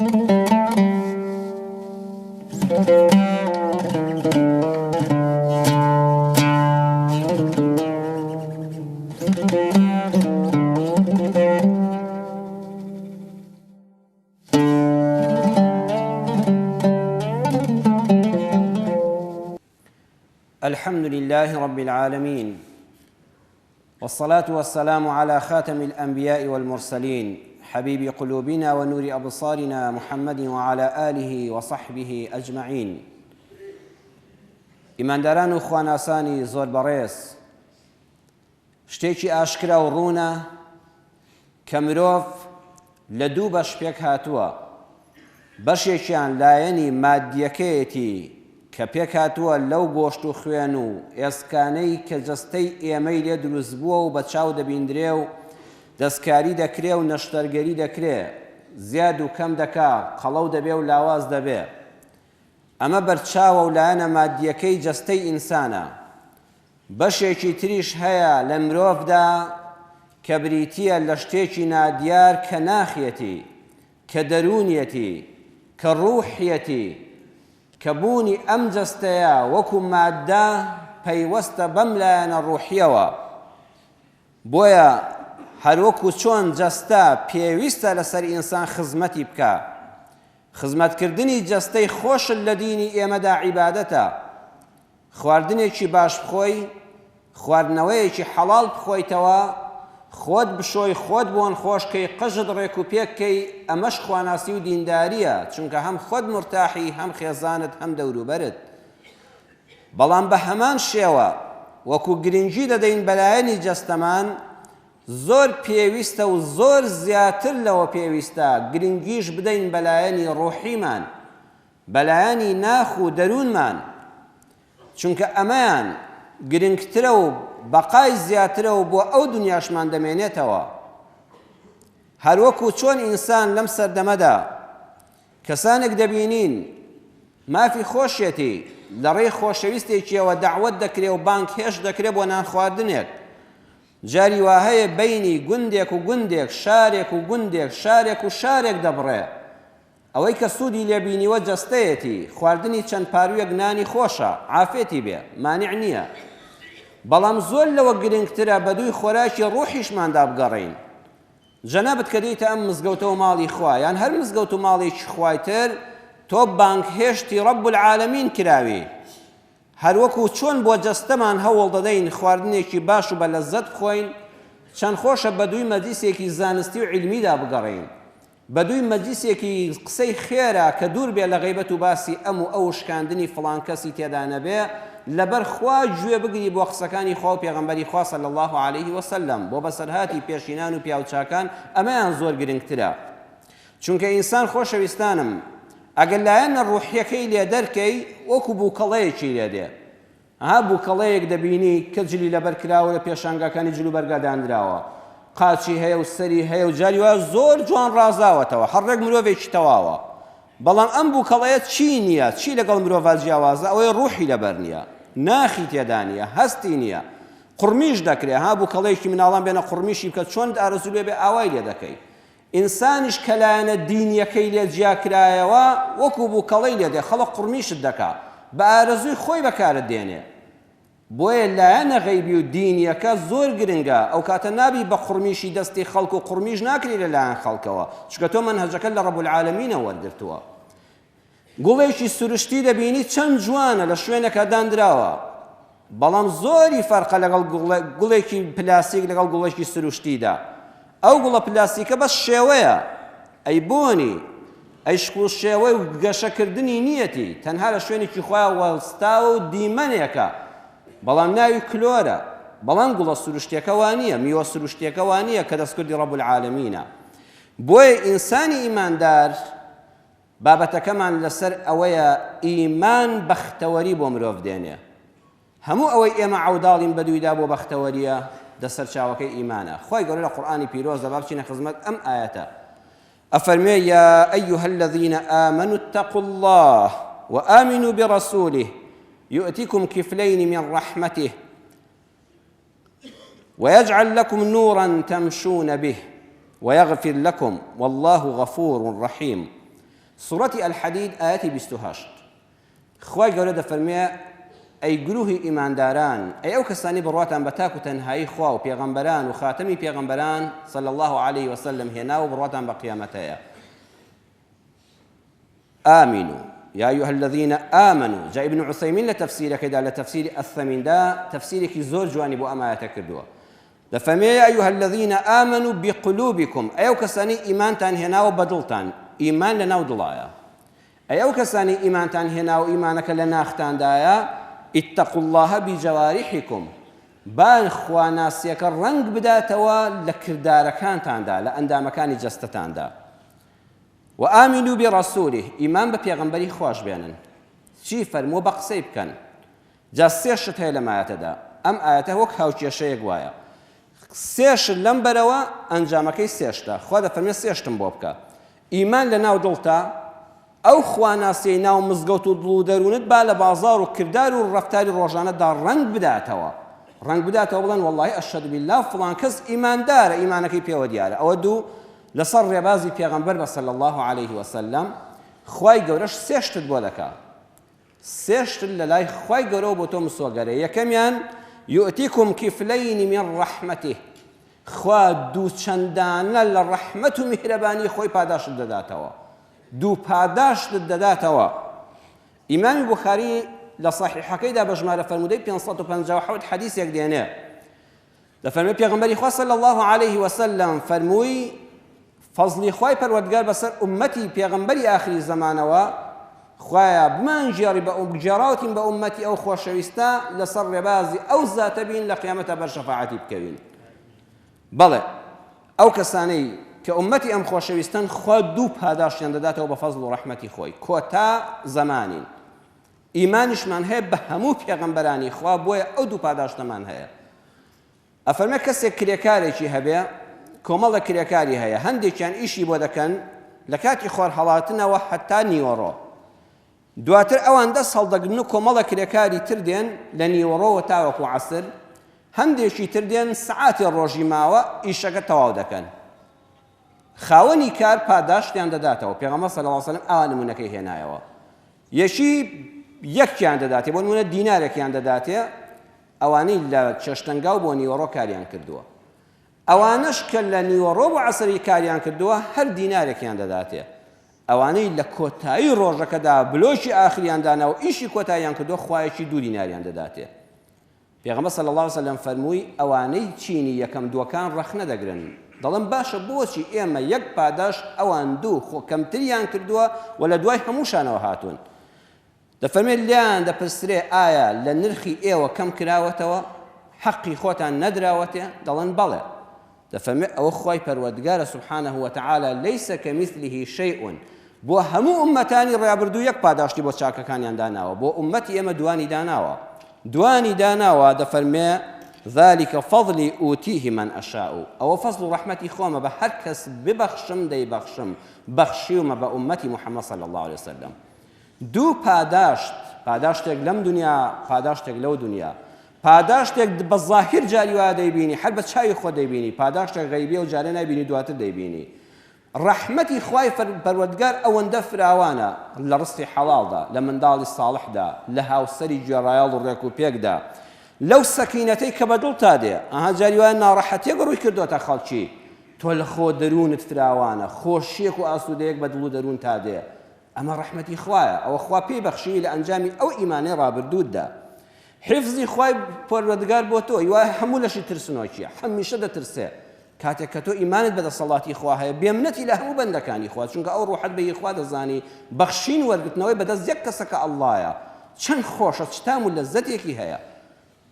الحمد لله رب العالمين، والصلاة والسلام على خاتم الأنبياء والمرسلين، حبيب قلوبنا ونور أبصارنا محمد وعلى آله وصحبه أجمعين. ئیمانداران و خواناسانی زۆر بەڕێز، شتێکی ئاشکرا و ڕوونە کە مرۆڤ لە دوو بەش پێک هاتووە. بەشێکیان لایەنی مادیەکەیەتی کە پێک هاتووە لەو گۆشت و خوێن و ئێسکانەی کە جەستەی ئێمەی لێ دروست بووە و بە چاو دەبیندرێ و دەستکاری دەکرێ و نەشتەرگەری دەکرێ، زیاد و کەم دەکا، قەڵەو دەبێ و لاواز دەبێ. ئەمە بەرچاوە و لایەنە مادیەکەی جەستەی ئینسانە. بەشێکی تریش هەیە لە مرۆڤدا کە بریتیە لە شتێکی نادیار کە ناخیەتی، کە دەرونیەتی، کە ڕوحیەتی، کە بوونی ئەم جەستەیە وەکو مادە پەیوەستە بەم لایەنە ڕوحیەوە. بۆیە هەروەکو چۆن جەستە پێویستە لەسەر ئینسان خزمەتی بکە، خزمەتکردنی جەستەی خۆشت لە دینی ئێمەدا عیبادەتە. خواردنێکی باش بخۆی، خواردنەوەیەکی حەڵاڵ بخۆیتەوە، خۆت بشۆی، خۆت بۆن خۆشکەی، قژت ڕێک و پێککەی، ئەمەش خواناسی و دینداریە، چونکە هەم خۆت مرتاحی، هەم خێزانت، هەم دەوروبەرت. بەڵام بە هەمان شێوە وەکو گرنگی دەدەین بەلایەنی جەستەمان، زۆر پێویستە و زۆر زیاتر لەوە پێویستە گرنگیش بدەین بەلایەنی ڕوحیمان، بەلایەنی ناخ و دەروونمان، چونکە ئەمەیان گرنگترە و بەقای زیاترە و بۆ ئەو دنیاشمان دەمێنێتەوە. هەروەکو چۆن ئینسان لەم سەردەمەدا کەسانێک دەبینین مافی خۆشیەتی لە ڕێی خۆشەویستێکیەوە دەعوەت دەکرێ و بانگ هێش دەکرێ بۆ نان خواردنێک. جاری وا هەیە بەینی گوندێک و گوندێک، شارێک و گوندێک، شارێک و شارێک دەبڕێ. ئەوەی کە سوودی لێبینیوە جەستەیەتی، خواردنی چەند پارویەک نانی خۆشە، عافێتی بێ، مانیع نییە. بەڵام زۆر لەوە گرنگترە بە دووی خۆراکی ڕوحیشماندا بگەڕین. جەنابەت کە دەیتە ئەم مزگەوتە و ماڵی خوا، یان هەر مزگەوت و ماڵێکی خوایتر، تۆ بانگ هێشتی ڕەب العالەمین کراوی. هەروەکو چۆن بۆ جەستەمان هەوڵ دەدەین خواردنێکی باش و بە لەزەت بخۆین، چەند خۆشە بە دووی مەجلیسێکی زانستی و عیلمیدا بگەڕین، بە دووی مەجلیسێکی قسەی خێرە کە دوور بێ لە غەیبەت و باسی ئەم و ئەو شکاندنی فڵان کەسی تێدا نەبێ، لەبەر خوا گوێ بگری بۆ قسەکانی خوا و پێغەمبەری خوا صلی الله علیه وسلم، بۆ بەسەرهاتی پێشینان و پیاوچاکان. ئەمەیان زۆر گرنگترە، چونکە ئینسان خۆشەویستانم ئەگەر لایەنە ڕوحیەکەی لێ دەرکەی، وەکو بووکەڵەیەکی لێ دێ. بووکەڵەیەک دەبینی کە جلی لەبەر کراوە لە پێشانگەکانی جلو بەرگادانراوە، قاچی هەیە و سەری هەیە و جاری وایە زۆر جوان ڕازاوەتەوە، هەڕێک مرۆڤێکی تەواوە. بەڵام ئەم بووکەڵەیە چی نییە؟ چی لەگەڵ مرۆڤ جیاوازە؟ ئەوەی ڕوحی لەبەر نییە، ناخی تێدا نییە، هەستی نییە. قورمیش دەکرێ، بووکەڵەیەکی مناڵان بێنە قورمیشی بکە، چۆن ئارەزوو لێ بێ ئاوای لێ دەکەی. ئینسانیش کە لایەنە دینیەکەی لێ جیاکرایەوە، وەکو بووکەڵەی لێ دێ، خەڵق قورمیشت دەکا، بە ئارەزووی خۆی بەکارت دێنێ. بۆیە لایەنە غەیبی و دینیەکە زۆر گرنگە. ئەو کاتە نابی بە قورمیشی دەستی خەڵک و قورمیش ناکری لەلایەن خەڵکەوە، چونکە تۆ مەنهەجەکە لە ڕەب العالەمینە وەرگرتووە. گوڵێکی سروشتی دەبینی چەند جوانە لە شوێنێکە دانراوە، بەڵام زۆری فەرقە لەگەڵ گوڵێکی پلاستیک لەگەڵ گوڵێکی سروشتیدا. ئەو گوڵە پلاستیکە بەس شێوەیە، ئەی بۆنی، ئەی شکوڵ شێوەی و گەشەکردنی نیەتی، تەنها لە شوێنێکی خۆیان وەڵستاوە و دیمەنێکە، بەڵام ناوی کلۆرە. بەڵام گوڵە سروشتیەکە وانییە، میوە سروشتیەکە وانییە کە دەستکردی ڕەب العالەمینە. بۆیە ئینسانی ئیماندار بابەتەکەمان لەسەر ئەوەیە ئیمان بەختەوەری بۆ مرۆڤ دێنێ. هەموو ئەوەی ئێمە عەوداڵین بەدوویدا بۆ بەختەوەریە، دەسەر چاوەکەی ئیمانە. خۆی گەورە لە قورئانی پیرۆزدا با بچینە خزمەت ئەم ئایەتە، ئەفەرمێ یا ئەیها الذین آمنوا اتقوا الله وآمنوا برسوله يؤتكم كفلين من رحمته ويجعل لكم نورا تمشون به ويغفر لكم والله غفور رحيم. سوورەتی الحەدید ئاەتی 28 خوای گەورە دەفەرمێ ئەی گروهی ئیمانداران ئەی ئەو کەسانی بڕواتان بە تاک و تەنهایی خوا و پێغەمبەران و خاتەمی پێغەمبەران صلی الله عليه وسلم هێنا و بڕواتان بە قیامەتەیە آمنوا يا أيها الذين آمنوا جاء ابن عثيمين لتفسير كذا لتفسير الثمين دا تفسيرك زور جوانب وأما يتكردوا لفما يا أيها الذين آمنوا بقلوبكم أيو كساني إيمان تان هنا وبدلتان إيمان لنا ودلايا أيو كساني إيمان تان هنا وإيمانك لنا اختان دايا اتقوا الله بجوارحكم بان خوانا سيكر رنگ بداتوا لكردار كان تان دا لأندا مكان جستتان دا وآمنوا برسوله إيمان ببيغمبري خواش بيانا شي فرمو بقسيب كان جا سيشت هاي لما يتدا أم آياته وك هاوشي شيء قوايا سيش لمبروا أنجامكي سيشتا خوادا فرمي سيشتم بوبكا إيمان لنا ودلتا أو خوانا سينا ومزقوت ودلو دارونت بالا بازار وكردار والرفتار الروجانة دار رنگ بداتوا رنگ بداتوا بلان والله أشهد بالله فلان كز إيمان دار إيمانكي بيو ديارة أودو لصر ربازي پیغمبر صلى الله عليه وسلم خواي گەورەش سێشتت بۆ دەکا سێشتت لەلای خواي گەورە بۆ تۆ مسۆگەرەیە یەکەمیان يؤتيكم كفلين من رحمته خوا دوو چەندانە لە ڕەحمەت و میهرەبانی خۆی پاداشت دەداتەوە دوو پاداشت دەداتەوە ئیمامی بوخاری لە صحیحەکەیدا بە ژمارە فەرموودەی 557 حەدیثێک دێنێ دەفەرمێ پێغەمبەری خوا صلى الله عليه وسلم فەرمووی فضلی خوای پەروەردگار بەسەر ئومەتی پێغەمبەری ئاخری زمانەوە خوایە بمانگێڕی بە گێڕاوتین بە ئومەتی ئەو خۆشەویستە لەسەر ڕێبازی ئەو زاتە بین لە قیامەتە بەر شەفاعەتی بکەوین بەڵێ ئەو کەسانەی کە ئومەتی ئەم خۆشەویستن خوا دوو پاداشیان دەداتەوە بە فەزڵ و ڕەحمەتی خۆی کۆتا زەمانین ئیمانیشمان هەیە بە هەموو پێغەمبەرانی خوا بۆیە ئەو دوو پاداشتەمان هەیە ئەفەرمێ کەسێک کرێکارێکی هەبێ کۆمەڵە کرێکاری هەیە هەندێکیان ئیشی بۆ دەکەن لە کاتی خۆر هەڵاتنەوە حتا نیوەڕۆ دواتر ئەوان دەست هەڵدەگرن و کۆمەڵە کرێکاری تر دێن لە نیوەڕۆوە تاوەکو عەسر هەندێکی تر دێن سەعاتی ڕۆژی ماوە ئیشەکە تەواو دەکەن خاوەنی کار پاداشتیان دەداتەوە پێغەمبەر صلی الله علیه وسلم ئەوان نمونەکەی هێنایەوە یەکی یەکیان دەداتێ بۆ نمونە دینارێکیان دەداتێ ئەوانەی لە چێشتەنگاو بۆ نیوەڕۆ کاریان کردووە ئەوانەش کە لە نیوەڕۆ بۆ عەسری کاریان کردووە هەر دینارێکیان دەداتێ ئەوانەی لە کۆتایی ڕۆژەکەدا بلۆکی ئاخریان داناوە ئیشی کۆتاییان کردووە خوایەکی دوو دیناریان دەداتێ پێغەمبەر صلی الله علیه وسلم فەرمووی ئەوانەی چینی یەکەم دووەکان ڕەخ نەدەگرن دەڵێن باشە بۆچی ئێمە یەک پاداش ئەوان دوو خۆ کەمتریان کردووە و لە دوای هەمووشانەوە هاتوون دەفەرمێت لیان دەپرسرێ ئایا لە نرخی ئێوە کەم کراوەتەوە حەقی خۆتان نەدراوەتێ دەڵێن بەڵێ دەفەرمێ ئەوە خوای پەروەردگارە سبحانه وتعالى ليس كمثله شيء بۆ هەموو ئومەتانی ڕابردوو یەک پاداشتی بۆ چاکەکانیان داناوە بۆ ئومەتی ئێمە دوانی داناوە دەفەرمێ ذلك فضلي أوتيه من أشاء أو فضل رحمتي خوما بهر كس ببخشم دي بخشم بخشيوما بأمتي محمد صلى الله عليه وسلم دو پاداشتێک لەم دنیا پاداشتێک لەو دنیا پاداشتێک بەظاهر جاری وا دەیبینی هەر بە چاوی خۆ دەیبینی پاداشتێک غەیبیە و جارێ نایبینی دواتر دەیبینی ڕەحمەتی خوای پەروەردگار ئەوەندە فراوانە لە ڕزقی حەڵاڵدا لە منداڵی ساڵحدا لە هاوسەری گوێڕایەڵ و ڕێک و پێکدا لەو سەکینەتەی کە بەدڵتا دێ ئەها جاری وایە ناڕەحەتێک ڕووی کردوتە خەڵکی تۆ لە خۆ دەروونت فراوانە خۆشیەک و ئاسوودەیەک بە دڵ و دەروون تا دێ ئەمە ڕەحمەتی خوایە ئەوە خوا پێی بەخشی لە ئەنجامی ئەو ئیمانەی ڕابردووددا حفظی خوای پەروەردگار بۆ تۆ وایە هەموو لەشی ترسنۆکیە هەمیشە دەترسێ کاتێک کە تۆ ئیمانت بەدەسەڵاتی خوا هەیە بێمنەتی لە هەموو بەندەکانی خوا چونکە ئەو ڕوحەت بەهی خوا دەزانی بەخشین وەرگرتنەوەی بەدەست یەک کەسەکە ئەڵڵایە چەند خۆشە چتام و لەزەتێکی هەیە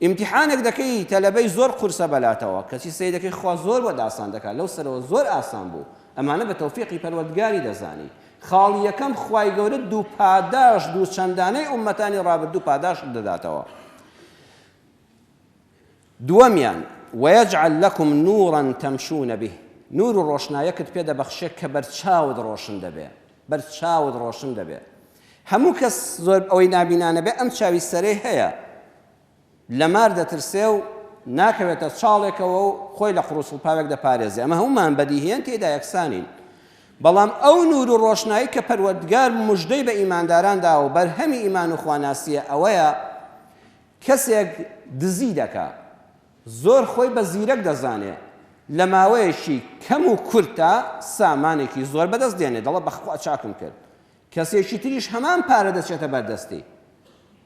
امتحانێک دەکەی تەلەبەی زۆر قورسە بەلاتەوە کەچی سەی دەکەی خوا زۆر بۆ ئاسان دەکات لەو سەرەوە زۆر ئاسان بوو ئەمانە بە تەوفیقی پەروەردگاری دەزانی خاڵی یەکەم خوای گەورە دوو پاداش دوو چەندانەی ئومەتانی ڕابردوو پاداش دەداتەوە دووەمیان ويجعل لكم نورا تمشون به نور ڕۆشنایەکت پێ دەبەخشێ کە بەرچاوت ڕۆشن دەبێ هەموو کەس زۆر ئەوەی نابینانە بێ ئەم چاوی سەرەی هەیە لە مار دەترسێ و ناکەوێتە چاڵێکەوە و خۆی لە قڕوس و پاوێک دەپارێزێ ئەمە هەمومان بەدیهێن تێدا یەکسانین بەڵام ئەو نور و ڕۆشنایی کە پەروەردگار موژدەی بە ئیمانداراندا و بەرهەمی ئیمان و خواناسیە ئەوەیە کەسێک دزی دەکا زۆر خۆی بە زیرەک دەزانێ لە ماوەیەکی کەم و کورتە سامانێکی زۆر بەدەست دێنێ دەڵێ بەخوا چاکم کرد کەسێکی تریش هەمان پارە دەچێتە بەردەستی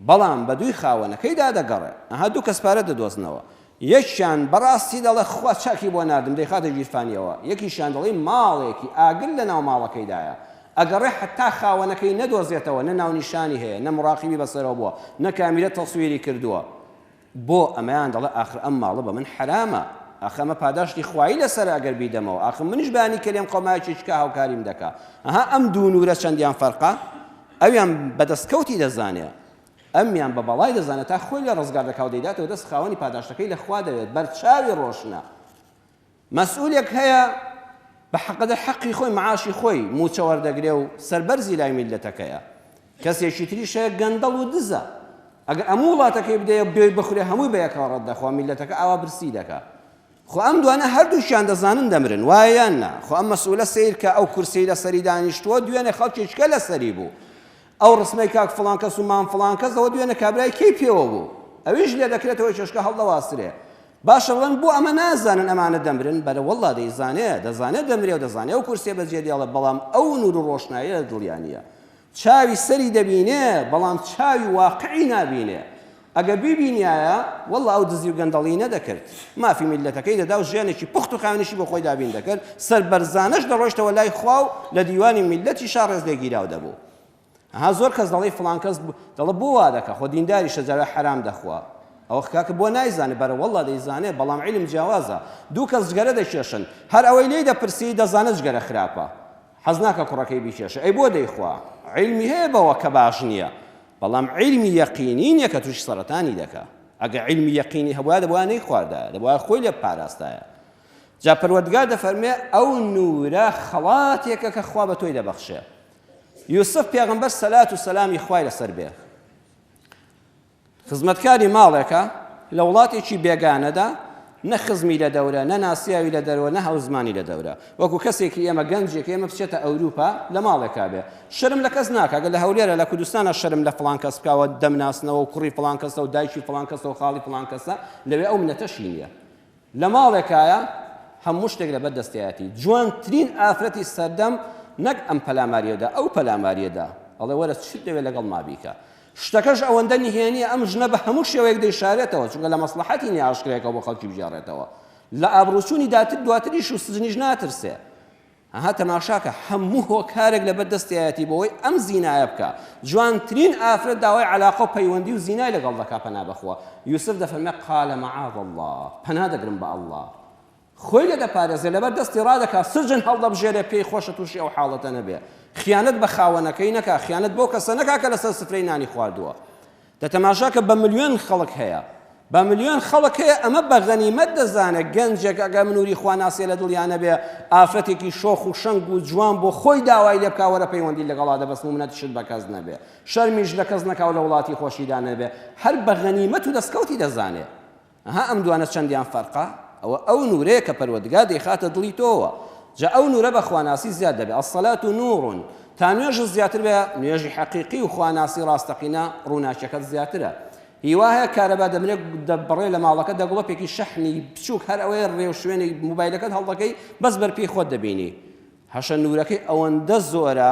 بەڵام بە دووی خاوەنەکەیدا دەگەڕێ ئەها دوو کەس پارە دەدۆزنەوە یەکیان بەڕاستی دەڵێ خوا چاکی بۆ ناردم دەیخاتە گیرفانیەوە یەکیشیان دەڵێ ماڵێکی ئاگر لە ناو ماڵەکەیدایە ئەگەڕێ حتا خاوەنەکەی نەدۆزێتەوە نە ناونیشانی هەیە نە مڕاقیبی بەسەرەوە بووە نە کامیرە تەسویری کردووە بۆ ئەمەیان دەڵێ ئاخر ئەم ماڵە بە من حرامە ئەخە ئەمە پاداشتی خوایی لەسەر ئەگەر بیدەمەوە ئاخر منیش بانی کەلێم قۆمایەکی چکە هاوکاریم دەکا ئەها ئەم دوو نورە چەندیان فەرقە ئەویان بەدەستکەوتی دەزانێ ئەمیان بە بەڵای دەزانێت تا خۆی لە ڕزگار دەکاو دەیداتەوە دەست خاوەنی پاداشتەکەی لە خوا دەوێت بەرچاوی ڕۆشنە مەسئولێک هەیە بە حەقەدە حەقی خۆی معاشی خۆی موچە وەردەگرێ و سەربەرزی لای میلەتەکەیە کەسێکی تریش هەیە گەندەڵ و دزە ئەگەر ئەموو وڵاتەکەی بدەیە بێ بخورێ هەمووی بە یەکەوە ڕەتدەخوا میلەتەکە ئاوا برسی دەکا خۆ ئەم دوانە هەردووشیان دەزانن دەمرن وایە نا خۆ ئەم مەسئولە سیر کە ئەو کورسەی لەسەری دانیشتووە دوێنێ خەڵکێکە لەسەری بوو ئەو ڕسمەی کاک فڵان کەس و مام فڵان کەس ئەوە دوێنێ کابرای کەی پێوە بوو ئەویش لێ دەکرێتەوە چێشکە هەڵدەواسرێ باشە بڵێن بۆ ئەمە نازانن ئەمانە دەمرن بەرە وەڵڵا دەزانێت دەمرێ و دەزانێ و کورسێ بەجێ دێڵە بەڵام ئەو نور و ڕۆشنایە لە دڵیانە چاوی سەری دەبینێ بەڵام چاوی واقعی نابینێ ئەگەر بیبینایە وەڵڵا ئەو دزی و گەندەڵی نەدەکرد مافی میلەتەکەی دەدا و ژیانێکی پوخت و خاوێنیشی بۆ خۆی دابین دەکرد سەربەرزانەش دەڕۆیشتەوە لای خوا و لە دیوانی میلەتی شا ڕێز لێگیراو دەبوو ها زۆر کەس دەڵێ فڵان کەس دەڵێ بۆ وا دەکە خۆ دینداری شەجاوی حرام دەخوا ئەوە کاکە بۆ نایزانێ بەرە وەڵڵا دەیزانێ بەڵام عیلم جیاوازە دوو کەس جگەرە دەکێشن هەر ئەوەی لێی دەپرسی دەزانێت جگەرە خراپە حەز ناکە کوڕەکەی بیکێشە ئەی بۆ دەیخوا عیلمی هەیە بەوە کە باش نییە بەڵام عیلمی یەقینی نییە کە تووشی سەرەتانی دەکا ئەگە عیلمی یەقینی هەبووە دەبووە نەیخواردایە دەبووە خۆی لێ پاراستایە جا پەروەردگار دەفەرمێ ئەو نورە خەڵاتێکە کە خوا بە تۆی دەبەخشێ یوسف پێغەمبەر سەلات و سەلامی خوای لەسەر بێ خزمەتکاری ماڵێکە لە وڵاتێکی بێگانەدا نە خزمی لە دەورە نە ناسیاوی لە دەرەوە نە هەوزمانی لە دەورە وەکو کەسێکی ئێمە گەنجێک ئێمە بچێتە ئەوروپا لە ماڵێکا بێ شەرم لە کەس ناکە ئەگەر لە هەولێرە لە کوردستانە شەرم لە فڵان کەس بکاوە دەمناسنەوە و کوڕی فڵان کەسە و دایکی فڵان کەسە و خاڵی فڵان کەسە لەوێ ئەو منەتەشی نییە لە ماڵێکایە هەموو شتێک لە بەردەستایەتی جوانترین ئافرەتی سەردەم نەک ئەم پەلاماریەدا ئەو پەلاماریەدا ئەڵێ وەرە چیت دەوێت لەگەڵ مابیکە شتەکەش ئەوەندە نهێنیە ئەم ژنە بە هەموو شێوەیەک دەیشارێتەوە چونکە لە مەسلحەتی نیە ئاشکرێکەوە بۆ خەڵکی بژێڕێتەوە لە ئابڕوچوونی داتر دواتریش و سزنیش ناترسێ ئەها تەماشاکە هەموو هۆکارێک لە بەردەستایەتی بۆەوەی ئەم زینایە بکە جوانترین ئافرەت داوای عەلاقە و پەیوەندی و زینای لەگەڵ دەکا پەنا بەخوا یوسف دەفەرمێ قال معاذ الله پەنا دەگرم بە ئەڵڵا خۆی لە دەپارێزێ لەبەر دەستی ڕادەکا سجن هەڵدەبژێرێ پێی خۆشە تووشی ئەو حاڵەتە نەبێ خیانەت بە خاوەنەکەی نەکا خیانەت بۆ کەسە نەکا کە لەسەر سفرەی نانی خواردووە دەتەماشاکە بە ملیۆن خەڵک هەیە بە ملیۆن خەڵک هەیە ئەمە بە غەنیمەت دەزانێت گەنجێک ئەگە منوری خواناسیە لە دڵیانە بێ ئافرەتێکی شۆخ و شەنگ و جوان بۆ خۆی داوای لێ بکا وەرە پەیوەندی لەگەڵا دەبەست و منەتیشت بە کەس نەبێ شەرمیش لە کەس نەکاو لە وڵاتی خۆشیدا نەبێ هەر بە غەنیمەت و دەستکەوتی دەزانێت ئەها ئەم دوانە چەندیان فەرقە ئەو نورەیە کە پەروەردگار دەیخاتە دڵی تۆوە جا ئەو نورە بە خواناسی زیاد دەبێت ئەسەلات و نورون تا نوێژ زیاتر بێ نوێژی حەقیقی و خواناسی ڕاستەقینە ڕووناکیەکەت زیاترە هیوا هەیە کارەبا دەمرێت دەبڕێ لە ماڵەکە دەگوڵەپێکی شەحنی بچووک هەر ئەوەیە ڕێو شوێنی موبایلەکەت هەڵدەکەی بەس بەرپێی خۆت دەبینی هەشە نورەکەی ئەوەندە زۆرە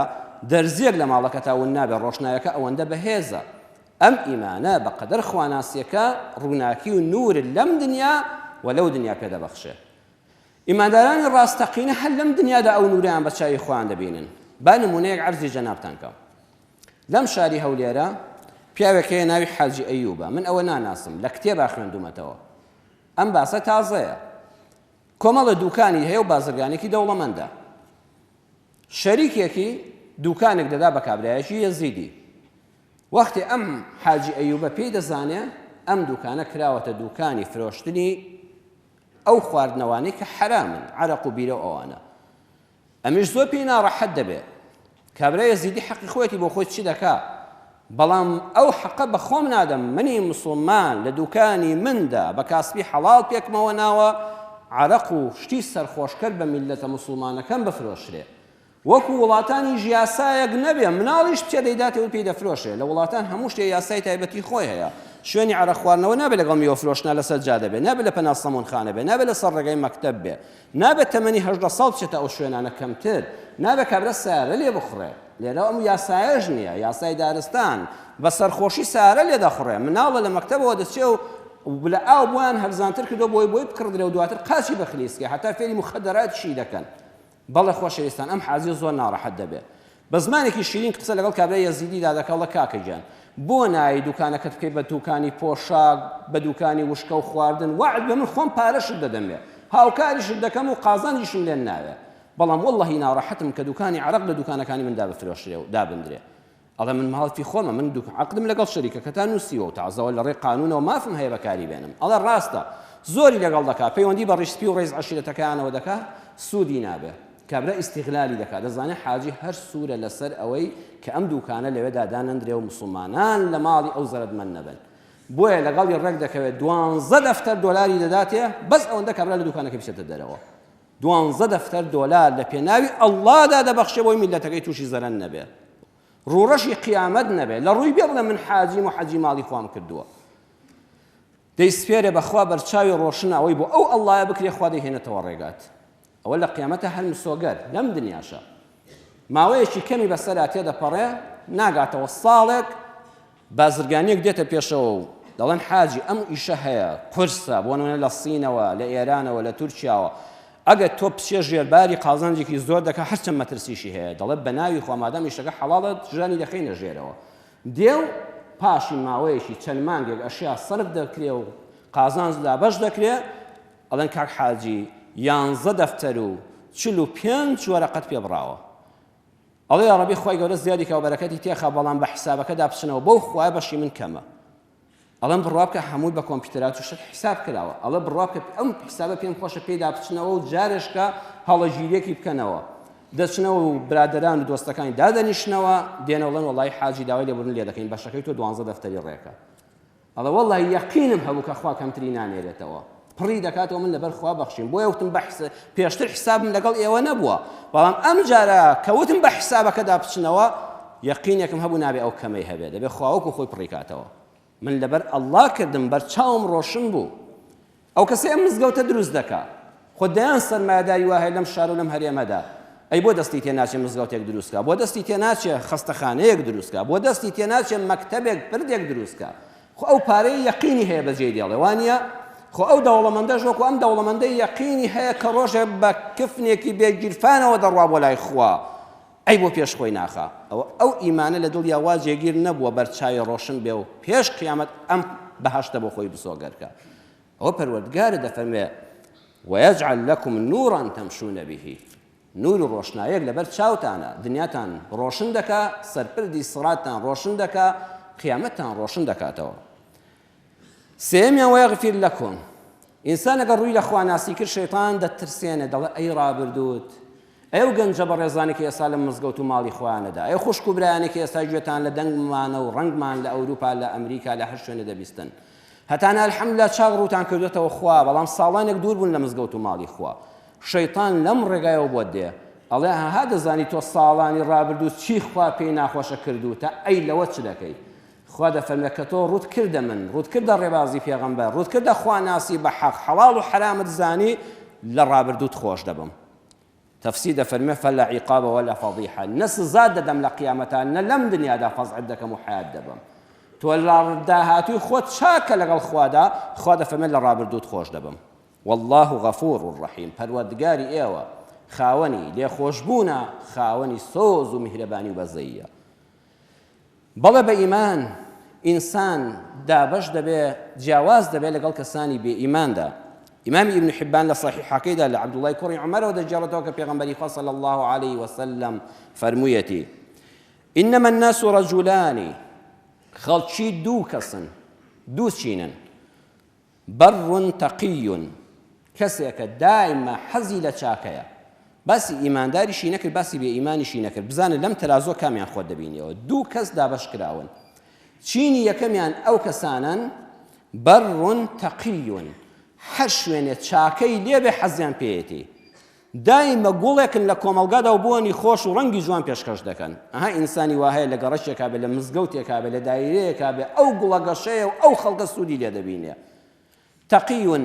دەرزیەک لە ماڵەکە تاون نابێت ڕۆشنایەکە ئەوەندە بەهێزە ئەم ئیمانە بەقەدەر خواناسیەکە ڕووناکی و نور لەم دنیا وەلەو دنیا پێدەبەخشێ ئیماندارانی ڕاستەقینە هەر لەم دنیادا ئەو نورەیان بە چاوی خۆیان دەبینن با نمونەیەک عەرزی جەنابتان کەم لەم شاری هەولێرە پیاوێک هەیە ناوی حاجی ئەیوبە من ئەوە ناناسم لە کتێبا خوێندومەتەوە ئەم باسە تازەیە کۆمەڵە دوکانی هەیە و بازرگانێکی دەوڵەمەندە شەریکێکی دوکانێک دەدا بە کابرایەکی یەزیدی وەختی ئەم حاجی ئەیوبە پێی دەزانێ ئەم دوکانە کراوەتە دوکانی فرۆشتنی ئەو خواردنەوانەی کە حرامن عەرەق و بیرە و ئەوانە ئەمیش زۆر پێی ناڕەحەت دەبێت کابرای یەزیدی حەقی خۆیەتی بۆ خۆی چی دەکا بەڵام ئەو حەقە بە خۆم نادەم منی موسڵمان لە دوکانی مندا بە کاسبی حەڵاڵ پێکمەوە ناوە عەرەق و شتی سەرخۆشکرد بە میلەتە موسڵمانەکەم بفرۆشرێ وەکو وڵاتانی یاسایەک نەبێ مناڵیش بچێ دەیداتەوە پێی دەفرۆشێ لە وڵاتان هەموو شتێ یاسای تایبەتی خۆی هەیە شوێنی عەرە خواردنەوە نابێت لەگەڵ میوەفرۆشتنە لەسەر جادە بێ نابێت لە پەناو سەمونخانە بێ نابێت لەسەر ڕێگەی مەکتەب بێ نابێت تەمەنی 18 ساڵ بچێتە ئەو شوێنانە کەمتر نابێت کابرا سیارە لێ بخڕێ لێرە ئەم یاسایەش نییە یاسای دارستان بە سەرخۆشی سیارە لێ دەخڕێ مناڵە لە مەکتەبەوە دەچێ و لە ئاو بووان هەرزانتر کردو بۆی بکڕدرێ و دواتر قاچی بەخلیسکە هەتا فێری مخدراتشی دەکەن بەڵێ خۆشەویستان ئەم حازی زۆر ناڕەحەت دەبێت بە زمانێکی شیرین قسە لەگەڵ کابرای یەزیدیدا دەکەڵە کاکەجان بۆ نایی دوکانەکەت بکەی بە دوکانی پۆشاک بە دوکانی وشکە و خواردن وعد بە من خۆم پارەشت دەدەمێ هاوکاریشت دەکەم و قازانیشم لێن ناوێ بەڵام وەڵڵەهی ناڕەحەتم کە دوکانی عەرەق لە دوکانەکانی مندا بفرۆشرێ و دابندرێ ئەڵێ من ماڵی خۆمە من عەقدم لەگەڵ شەریکەکەتا نووسیوە و تازەوە لە ڕێی قانونەوە مافم هەیە بەکاری بێنم ئەڵێ ڕاستە زۆری لەگەڵ دەکات پەیوەندی بە ڕیشسپی و ڕێز عەشیرەتەکانەوە دەکات سوودی نابێ کابرا ئیستیغلالی دەکات دەزانێت حاجی هەر سوورە لەسەر ئەوەی کە ئەم دوکانە لەوێدا دانەندرێ و مسلمانان لە ماڵی ئەو زەرەدمەند نەبن بۆیە لەگەڵی ڕێک دەکەوێت 12 دەفتەر دۆلاری دەداتێ بەس ئەوەندە کابرا لە دوکانەکە بچێتە دەرەوە 12 دەفتەر دۆلار لە پێناوی ئەڵڵادا دەبەخشێ بۆی میلەتەکەی تووشی زەرەن نەبێ ڕوڕەشی قیامەت نەبێ لە ڕووی بێ بڵێ من حاجیم و حەجی ماڵی خۆم کردووە دەیسپێرێ بەخوا بەرچاوی ڕۆشنە ئەوەی بۆ ئەو ئەڵڵایە بکرێ خوا دەیهێنێتەوە ڕێگات ئەوە لە قیامەتە هەر مسۆگەر لەم دنیاشە ماوەیەکی کەمی بەسەرا تێدەپەڕێ ناگاتەوە ساڵێک بازرگانیەک دێتە پێشەوە و دەڵێن حاجی ئەم ئیشە هەیە قورسە بۆ نمونە لە سینەوە لە ئێرانەوە لە تورکیاوە ئەگەر تۆ بچێ ژێرباری قازانجێکی زۆر دەکە هەرچەند مەترسیشی هەیە دەڵێت بە ناوی خوا مادام ئیشەکە حەڵاڵە ژانی دەخینە ژێرەوە دێو پاشی ماوەیەکی چەند مانگێک ئەشیا سەرف دەکرێ و قازانج دابەش دەکرێ ئەڵێن کاک حاجی 11 دەفتەر و 45 وەرەقەت پێ بڕاوە ئەڵێ یا ڕەبی خۆی گەورە زیادی کە و بەرەکەتی تێخە بەڵام بە حیسابەکەدا بچنەوە بەو خوای بەشی من کەمە ئەڵێم بڕوا بکە هەمووی بە کۆمپیوتەرات و شت حیساب کراوە ئەڵێ بڕوا بکە ئەم حیسابە پێم خۆشە پێدا بچنەوە و جارێشکە هەڵەگیریەکی بکەنەوە دەچنەوە و برادەران و دۆستەکانی دادەنیشنەوە دێنەوەڵێن وەڵی حاجی داوای لێبوردن لێ دەکەین بەشەکەی تۆ 12 دەفتەری ڕێکە ئەڵێ وەڵی یەقینم هەبوو کە خوا کەمتری نانێرێتەوە پڕی دەکاتەوە من لەبەر خوا بەخشین بۆیە وتم بە پێشتر حیسابم لەگەڵ ئێوە نەبووە بەڵام ئەم جارە کەوتم بە حیسابەکەدا بچنەوە یەقینێکم هەبوو نابێ ئەو کەمەی هەبێ دەبێ خواوەکو خۆی پڕیکاتەوە من لەبەر ئەڵڵا کردم بەرچاوم ڕۆشن بوو ئەو کەسێ ئەم مزگەوتە دروست دەکات خۆدایان سەرمایەداری وایە لەم شار و لەم هەرێمەدا ئەی بۆ دەستی تێناچێ مزگەوتێک دروستکە بۆ دەستی تێناچێ خەستەخانەیەک دروستکە بۆ دەستی تێناچێ مەکتەبێک پردێک دروستکە خۆ ئەو پارەی یەقینی هەیە بەجێ دێڵێ وانە خۆ ئەو دەوڵەمەندەش وەکو ئەم دەوڵەمەندەی یەقینی هەیە کە ڕۆژێک بە کفنێکی بێگیرفانەوە دەڕوا بۆ لای خوا ئەی بۆ پێش خۆی ناخە ئەو ئیمانە لە دڵیا وا جێگیر نەبووە بەرچاوی ڕۆشن بێ و پێش قیامەت ئەم بەهەشتە بۆ خۆی بسۆگەرکە ئەوە پەروەردگارە دەفەرمێ ويجعل لكم نورا تمشون به نور و ڕۆشنایەک لەبەر چاوتانە دنیاتان ڕۆشن دەکا سەرپردی سڕاتتان ڕۆشن دەکا قیامەتتان ڕۆشن دەکاتەوە سێمیان وەیەغفیر لەکم ئینسان ئەگەر ڕووی لە خواناسی کرد شەیطان دەترسێنێ دەڵێ ئەی ڕابردووت ئەو گەنجە بە ڕێزانێکی ئێستا لە مزگەوت و ماڵی خۆیانەدا ئەو خوشک و برایانێکی ئێستا گوێتان لە دەنگمانە و ڕەنگمان لە ئەوروپا لە ئەمریکا لە هەر شوێنە دەبیستن هەتانە الحەمدوللا چاک ڕووتان کردوێتەوە خوا بەڵام ساڵانێک دوور بوون لە مزگەوت و ماڵی خوا شەیطان لەم ڕێگایەوە بۆت دێ ئەڵێ ها دەزانی تۆ ساڵانی ڕابردوو چی خوا پێی ناخۆشە کردوتە ئەی لەوە چ دەکەی خوا دەفەرمێ کە تۆ ڕوت کردە من ڕوت کردە ڕێبازی پێغەمبەر ڕوت کردە خواناسی بە حەق حەڵاڵ و حرامت زانی لە ڕابردووت خۆش دەبم تفسير دەفەرمێ فەلا عیقابە وەلا فەضیحە نە سزا دەدەم لە قیامەتان نە لەم دنیادا فەزعت دەکەم و حیات دەبم تۆ لە داهاتووی خۆت چاکە لەگەڵ خوادا خوا دەفەرمێ لە ڕابردووت خۆش دەبم والله غەفوور ڕەحیم پەروەردگاری ئێوە خاوەنی لێخۆشبوونە خاوەنی سۆز و میهرەبانی و بەزەییە بەڵێ بە ئیمان ئینسان دابەش دەبێ جیاواز دەبێ لەگەڵ کەسانی بێ ئیماندا إمام ابن حبان لصحيح حقيدة لعبد الله كوري عمر ودجارته كبيغمبري صلى الله عليه وسلم فرميتي إنما الناس رجلان خلشي دو كسن دو شينا بر تقي كسيك دائما حزي لشاكيا بس إيمان داري شينكر بس بإيمان شينكر بزان لم تلازو كاميان خود دبيني دو كس دا بشكراون شيني يكميان أو كسانا بر تقي هەر شوێنێ چاکەی لێبێ حەزیان پێیەتی دائما گوڵێکن لە کۆمەڵگادا و بۆنی خۆش و ڕەنگی جوان پێشکەش دەکەن. ئەها ئینسانی وهەیە لە گەڕەشێکا بێ، لە مزگەوتێکا بێ، لە دایرەیەکا بێ، ئەو گوڵە گەشەیە و ئەو خەڵکە سوودی لێ دەبینێ. تەقیون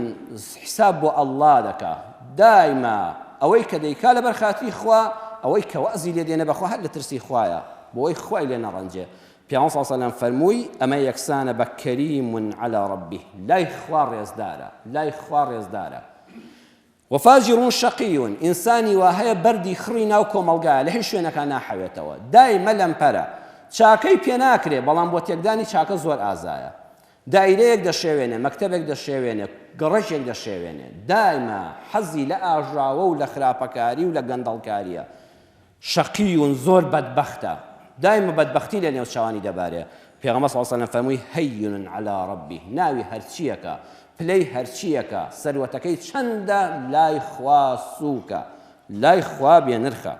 حساب بۆ ئەڵڵا دەکا، دایما ئەوەی کە دەیکا لەبەر خاتری خوا، ئەوەی کە وەعزی لێ دێنە بەخوا هەر لە ترسی خوایە، بۆ ئەوەی خوای لێ نەڕەنجێ. پیامبەر صلی الله علیه و سلم فەرمووی ئەمە یەکسانە بە کەریم علی ڕەبیه، لای خوا ڕێزدارە، لای خوا ڕێزدارە. وفاجر شقي إنساني وهي بردي خڕی ناو کۆمەڵگایە لە هیچ شوێنەکە ناحەوێتەوە، دایمە لەمپەرە، چاکەی پێ ناکرێ، بەڵام بۆ تێکدانی چاکە زۆر ئازایە. دایرەیەک دەشێوێنێ، مەکتەبێک دەشێوێنێ، گەڕەشێک دەشێوێنێ، دایمە حەزی لە ئاژاوە و لە خراپەکاری و لە گەندەڵکاریە. شەقیون زۆر بەدبەختە، دایمە بەدبەختی لە نێوچەوانی دەبارێ. پێغەمبەر صلی الله علیه و سلم فەرمووی هەیون علی ڕەبیه، ناوی هەرچیەکە، پلەی هەرچیەکە، سەروەتەکەی چەندە، لای خوا سووکە، لای خوا بێنرخە.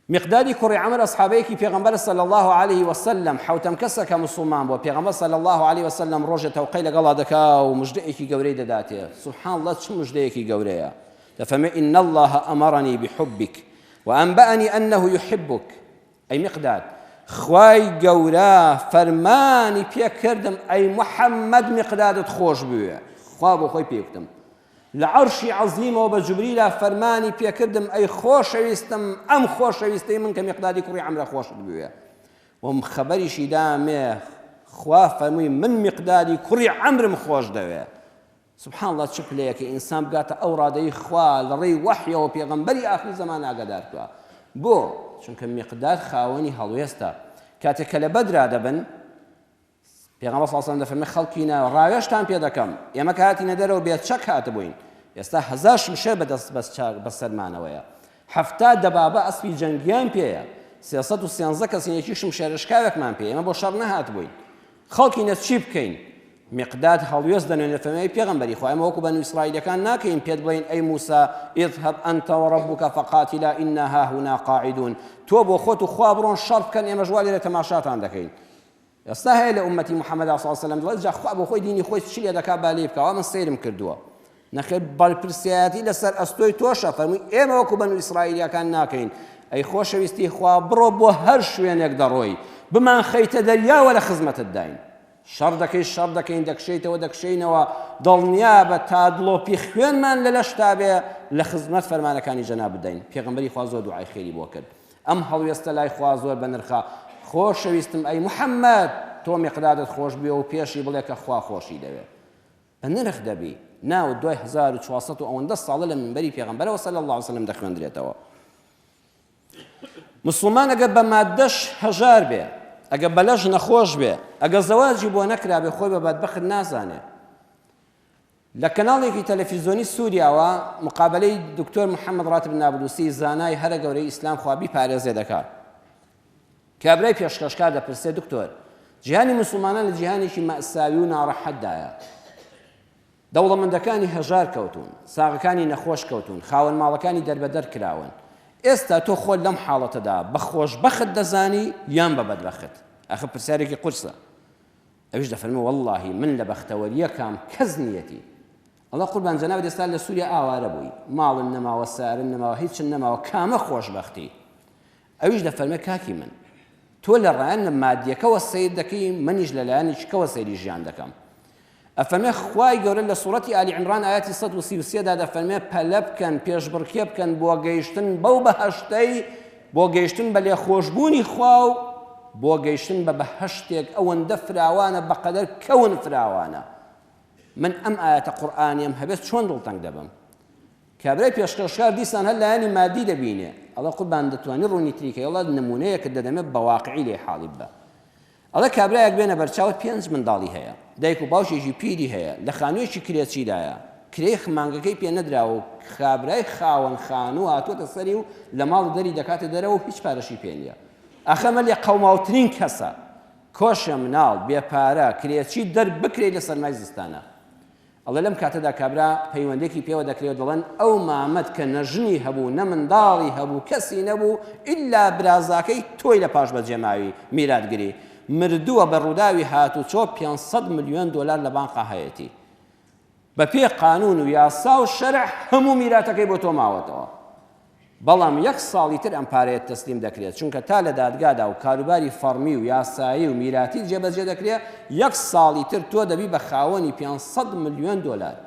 مقداری کوڕی عەمر ئەسحابەیەکی پێغەمبەر صلی الله علیه و سلم حوتەم کەسەکە مسلمان بۆ، پێغەمبەر صلی الله علیه و سلم ڕۆژێ تەوقەی لەگەڵا دەکا و مژدەیەکی گەورەی دەداتێ. سبحان الله، چ مژدەیەکی گەورەیە! دەفەرمێ إن الله أمرني بحبك وأنبأني أنه يحبك. ئەی مقداد، خوای گەورە فەرمانی پێکردم ئەی محەممەد مقدادت خۆش بوێ، خوا بۆ خۆی پێوتم. لە عەرشی عەزیمەوە بە جوبریلا فەرمانی پێکردم ئەی خۆشەویستم، ئەم خۆشەویستەی من کە مقدادی کوڕی عەمرە خۆشت بوێ. وم خەبەریشی دامێ خوا فەرمووی من مقدادی کوڕی عەمرم خۆش دەوێ. سبحان الله، چ پلەیەکە ئینسان بگاتە ئەو ڕادەی خوا لە ڕێی وەحیەوە پێغەمبەری ئاخری زەمان ئاگادار کردووە. بۆ چونکە مقداد خاوەنی هەڵوێستە. کاتێک کە لە بەدرا دەبن، پێغەمبەر صلی الله علیه و سلم دەفەرمێ خەڵکی ناوە ڕاوێشتان پێ دەکەم، ئێمە کە هاتینە دەرەوە بێچەک هاتبووین، ئێستا 1000 شمشێر بەسەرمانەوەیە، 70 دەبابە ئەسپی جەنگیان پێیە، 313 کەسێکی شمشێرشکاوێکمان پێ، ئێمە بۆ شەڕ نەهاتبووین. خەڵکی نە چی بکەین؟ مقداد هەڵوێست دەنوێنێ فەرمێ پێغەمبەری خوا، ئێمە وەکو بەنو ئیسرائیلەکان ناکەین پێت بڵێین ئەی موسا اذهب أنت وربك فقاتلا إنا هاهنا قاعدون، تۆ بۆ خۆت و خوا بڕۆن شەڕ بکەن، ئێمە ژوا لێرە تەماشاتان دەکەین. ئێستا هەیە لە ئومەتی محەممەد صلی الله علیه و سلم دڵێت جا خوا بۆ خۆی دینی خۆی چی لێ دەکا با لێ بکەوە، من سەیرم کردووە. نەخێر بەرپرسیایەتی لەسەر ئەستۆی تۆشە، فەرمووی ئێمە وەکو بەنو ئیسرائیلەکان ناکەین، ئەی خۆشەویستی خوا بڕۆ بۆ هەر شوێنێک دەڕۆی، بمان خەیتە دەریاوە لە خزمەتت داین. شەڕ دەکەی، شەڕ دەکەین، دەکشەیتەوە، دەکشەینەوە، دڵنیا بە تا دڵۆپی خوێنمان لە لەشتا بێ لە خزمەت فەرمانەکانی جەناب بدەین. پێغەمبەری خوا زۆر دوعای خێری بۆ کرد. ئەم هەڵوێستە لای خوا زۆر بەنرخە. خۆشەویستم ئەی محەممەد، تۆ مقدادت خۆش بێ و پێشی بڵێ کە خوا خۆشی دەوێت، بەنرخ دەبی. ناو 2400 و ئەوەندە ساڵە لە منبەری پێغەمبەرەوە صلی الله علیه و سلم دەخوێندرێتەوە. مسلمان ئەگەر بە مادەش هەژار بێ، ئەگە بەلەژ نەخۆش بێ، ئەگە زەواجی بۆ نەکرابێ، خۆی بە بەدبەخت نازانێ. لە کەناڵێکی تەلەڤیزیۆنی سووریاوە مقابلەی دکتۆر محەممەد ڕاتب نابلووسی زانای هەرە گەورەی ئیسلام خوابی پارێزێ دەکات. کابرای پێشکەشکار دەپرسێ دکتۆر، جیهانی مسلمانان لە جیهانێکی مەئساوی و ناڕەحەتدایە، دەوڵەمەندەکانی هەژار کەوتون، ساغەکانی نەخۆش کەوتون، خاوەن ماڵەکانی دەربەدەر کراون. ئێستا تۆ خۆت لەم حاڵەتەدا بە خۆشبەخت دەزانی یان بە بەدبەخت؟ ئەخە پرسیارێکی قورسە. ئەویش دەفەرمێ وەڵڵاهی من لە بەختەوەریەکەم کەس نیەتی. ئەڵڵا قوربان جەنابەت ئێستا لە سووریا ئاوارە بووی، ماڵن نەماوە، سارن نەماوە، هیچن نەماوە، کامە خۆشبەختی؟ ئەویش دەفەرمێ کاکی من، تۆ لە ڕایەن مادیەکەوە سەیر دەکەی، منیش لەلایەنێکەوە سەیری ژیان دەکەم. ئەفەرمێ خوای گەورە لە سوورەتی ئالی عیمران ئاەتی 133 دا دەفەرمێ پەلە بکەن، پێشبڕکێ بکەن بۆ گەیشتن بەو بەهەشتەی، بۆ گەیشتن بە لێخۆشبوونی خوا و بۆ گەیشتن بە بەهەشتێک ئەوەندە فراوانە بەقەدەر کەون فراوانە. من ئەم ئاەتە قورئانیم هەبێت چۆن دڵتەنگ دەبم. کابرای پێشکەشکار دیسان هەر لایەنی مادی دەبینێ، ئەڵێ قوربان دەتوانی ڕوونی تریکەی، وڵات نمونەیەکت دەدەمێت بە واقعی لێ حاڵی بە. ئەڵێ کابرایەک بێنە بەرچاوت 5 منداڵی هەیە، دایک و باوشێکی پیری هەیە، لە خانوویەکی کرێچیدایە، کرێی مانگەکەی پێ نەدراوە و کابرای خاوەن خانوو هاتووەتە سەری و لە ماڵ دەری دەکاتە دەرەوە و هیچ پارەشی پێ نییە. ئەخەمە لێ قەوماوترین کەسە، کۆشە مناڵ بێپارە کرێچی دەربکرێ لە سەرمای زستانە. ئەڵێ لەم کاتەدا کابرا پەیوەندێکی پێوە دەکرێت، دەڵێن ئەو مامەد کە نەژنی هەبوو، نە منداڵی هەبوو، کەسی نەبوو ئیلا برازاکەی تۆی لە پاش بەجێماوی میراتگری، مردووە بە ڕووداوی هاتوچۆ 500 ملیۆن دۆلار لە بانقا هەیەتی. بەپێ قانون و یاسا و شەرع هەموو میراتەکەی بۆ تۆ ماوەتەوە. بەڵام 1 ساڵی تر ئەم پارەیە تەسلیم دەکرێت، چونکە تا لە دادگادا و کاروباری فەرمی و یاسایی و میراتی جێبەجێ دەکرێت. 1 ساڵی تر تۆ دەبی بە خاوەنی 500 ملیۆن دۆلار.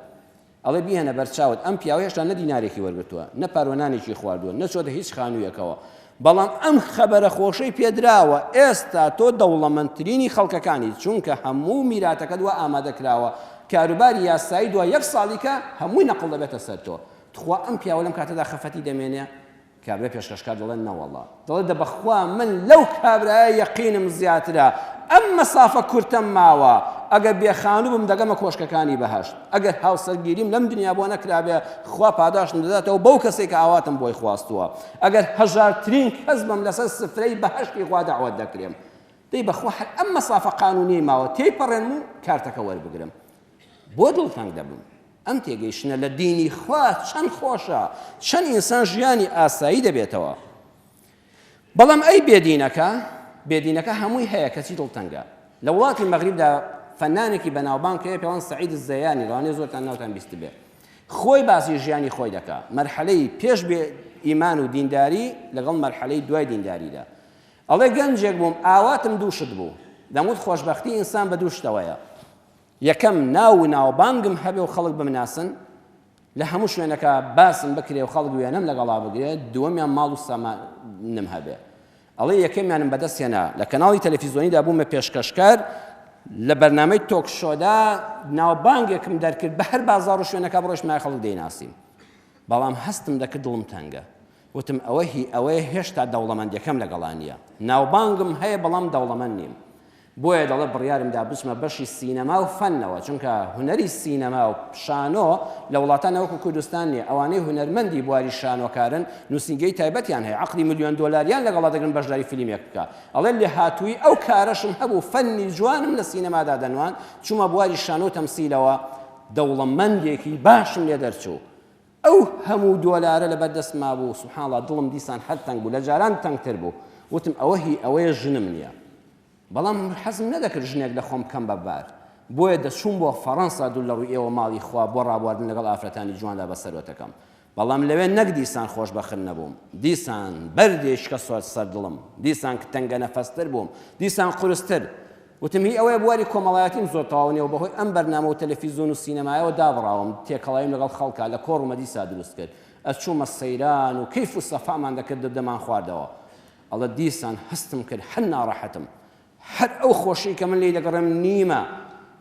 ئەڵێ بیهێنە بەرچاوت، ئەم پیاوە هێشتا نە دینارێکی وەرگرتووە، نە پارۆنانێکی خواردووە، نەچۆتە هیچ خانوویەکەوە، بەڵام ئەم خەبەرە خۆشەی پێدراوە ئێستا تۆ دەوڵەمەندترینی خەڵکەکانی، چونکە هەموو میراتەکە دووە ئامادەکراوە، کاروباری یاسایی دووە 1 ساڵیکە هەمووی نەقڵ دەبێتە سەر تۆ. تخوا ئەم پیاوە لەم کاتەدا خەفەتی دەمێنێ؟ کابرا پێشکەشکار دەڵێن نەوەڵڵا، دەڵێت دەبەخوا من لەو کابرایە یەقینم زیاترە، ئەم مەسافە کورتم ماوە، ئەگەر بێخانوو بم دەگەمە کۆشکەکانی بەهەشت، ئەگەر هاوسەرگیریم لەم دنیا بۆ نەکرابێ خوا پاداشم دەداتەوە بەو کەسێک کە ئاواتم بۆی خواستووە، ئەگەر هەژارترین کەس بم لەسەر سفرەی بەهەشتی خوا دەعوەت دەکرێم، دەی بەخوا ئەم مەسافە قانونی ماوە تێیپەڕێن و کارتەکە وەربگرم، بۆ دڵتەنگ دەبم. ئەم تێگەیشتنە لە دینی خوا چەند خۆشە، چەند ئینسان ژیانی ئاسایی دەبێتەوە. بەڵام ئەی بێدینەکە هەمووی هەیە کەچی دڵتەنگە. لە وڵاتی مەغریبدا فەنانێکی بەناوبانگ هەیە پێوان سەعید الزەیانی، ڕوانێ زۆرتان ناوتان بیست بێ، خۆی باسی ژیانی خۆی دەکا، مەرحەلەی پێش بێ ئیمان و دینداری لەگەڵ مەرحەلەی دوای دینداریدا. ئەڵێ گەنجێک بووم ئاواتم دووشت بوو، دەموت خۆشبەختی ئینسان بە دوو شتەوەیە، یەکەم ناو و ناوبانگم هەبێ و خەڵک بمناسن، لە هەموو شوێنەکە باسم بکرێ و خەڵک وێنەم لەگەڵا بگرێت، دووەمیان ماڵ و سامانم هەبێ. ئەڵێ یەکەمیانم بەدەستێنا لە کەناڵی تەلەڤیزیۆنیدا بوومە پێشکەشکار، لە بەرنامەی تۆک شۆدا ناوبانگێکم دەرکرد بە هەر بازاڕ و شوێنەکە بڕۆژ مای خەڵک دەیناسیم، بەڵام هەستم دەکرد دڵم تەنگە، وتم ئەوەیە هێشتا دەوڵەمەندیەکەم لەگەڵا نییە، ناوبانگم هەیە بەڵام دەوڵەمەند نیم. بۆیە دەڵێ بڕیارمدا بچمە بەشی سینەما و فەنەوە، چونکە هونەری سینەما و شانۆ لە وڵاتانە وەکو کوردستان نیە، ئەوانەی هونەرمەندی بواری شانۆکارن، نووسینگەی تایبەتیان هەیە، عەقدی ملیۆن دۆلاریان لەگەڵا دەگرن بەشداری فیلمێک بکە. ئەڵێ لێ هاتووی ئەو کارەشم هەبوو، فەنی جوانم لە سینەمادا دەنوان، چوومە بواری شانۆ تەمسیلەوە، دەوڵەمەندێکی باشم لێ دەرچوو. ئەو هەموو دۆلارە لە بەردەست مابوو، سوبحان الله دڵم دیسان هەر تەنگ بوو، لە جاران تەنگتر بوو، وتم ئەوەیە ژنم نییە. بەڵام حەزم نەدەکرد ژنێک لە خۆم کەم بەبار، بۆیە دەچووم بۆ فەڕەنسا دوور لە ڕووی ئێوە ماڵی خوا بۆ ڕابواردن لەگەڵ ئافرەتانی جواندا بە سەرۆتەکەم. بەڵام لەوێ نەک دیسان خۆشبەخت نەبووم، دیسان بەردێشکە سەر دڵم، دیسان تەنگە نەفەستر بووم، دیسان قورستر. وتم هی ئەوەیە بواری کۆمەڵایەتیم زۆر تەواو بەهۆی ئەم بەرنامە و تەلەڤیزیۆن و سینەمایەوە دابڕاوم، تێکەڵاییم لەگەڵ خەڵکا لە کۆڕ و مەدیسا دروست کرد، ئەچوومە سەیران و کەیف و سەفامان دەکرد دەمان خواردەوە. ئەڵە دیسان هەستم کرد هەر ناڕەحەتم، هەر ئەو خۆشی کە من لێ دەگەڕێم نیمە.